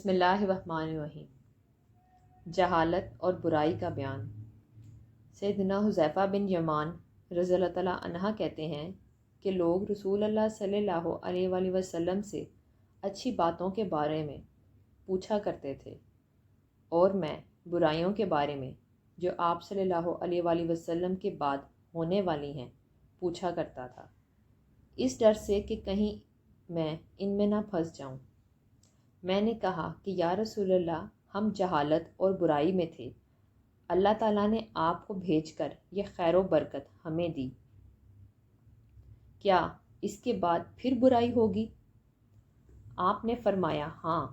بسم اللہ الرحمن الرحیم۔ جہالت اور برائی کا بیان۔ سیدنا حذیفہ بن یمان رضی اللہ تعالیٰ عنہ کہتے ہیں کہ لوگ رسول اللہ صلی اللہ علیہ وآلہ وسلم سے اچھی باتوں کے بارے میں پوچھا کرتے تھے اور میں برائیوں کے بارے میں جو آپ صلی اللہ علیہ وآلہ وسلم کے بعد ہونے والی ہیں پوچھا کرتا تھا، اس ڈر سے کہ کہیں میں ان میں نہ پھنس جاؤں۔ میں نے کہا کہ یا رسول اللہ، ہم جہالت اور برائی میں تھے، اللہ تعالیٰ نے آپ کو بھیج کر یہ خیر و برکت ہمیں دی، کیا اس کے بعد پھر برائی ہوگی؟ آپ نے فرمایا ہاں۔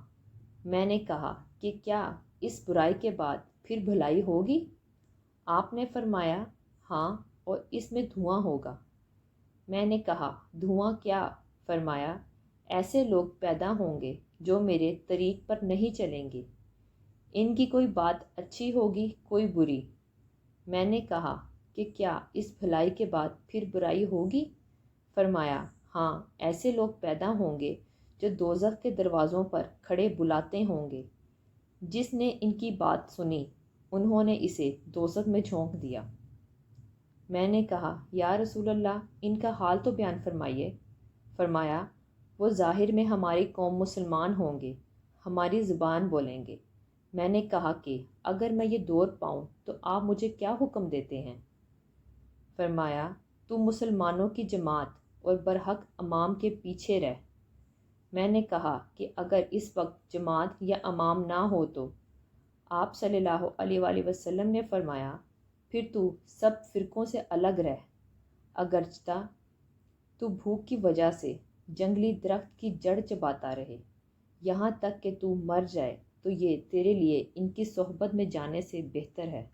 میں نے کہا کہ کیا اس برائی کے بعد پھر بھلائی ہوگی؟ آپ نے فرمایا ہاں، اور اس میں دھواں ہوگا۔ میں نے کہا دھواں کیا؟ فرمایا ایسے لوگ پیدا ہوں گے جو میرے طریق پر نہیں چلیں گے، ان کی کوئی بات اچھی ہوگی کوئی بری۔ میں نے کہا کہ کیا اس بھلائی کے بعد پھر برائی ہوگی؟ فرمایا ہاں، ایسے لوگ پیدا ہوں گے جو دوزخ کے دروازوں پر کھڑے بلاتے ہوں گے، جس نے ان کی بات سنی انہوں نے اسے دوزخ میں جھونک دیا۔ میں نے کہا یا رسول اللہ، ان کا حال تو بیان فرمائیے۔ فرمایا وہ ظاہر میں ہماری قوم مسلمان ہوں گے، ہماری زبان بولیں گے۔ میں نے کہا کہ اگر میں یہ دور پاؤں تو آپ مجھے کیا حکم دیتے ہیں؟ فرمایا تو مسلمانوں کی جماعت اور برحق امام کے پیچھے رہ۔ میں نے کہا کہ اگر اس وقت جماعت یا امام نہ ہو تو؟ آپ صلی اللہ علیہ وآلہ وسلم نے فرمایا پھر تو سب فرقوں سے الگ رہ، اگرچہ تو بھوک کی وجہ سے جنگلی درخت کی جڑ چباتا رہے، یہاں تک کہ تو مر جائے تو یہ تیرے لیے ان کی صحبت میں جانے سے بہتر ہے۔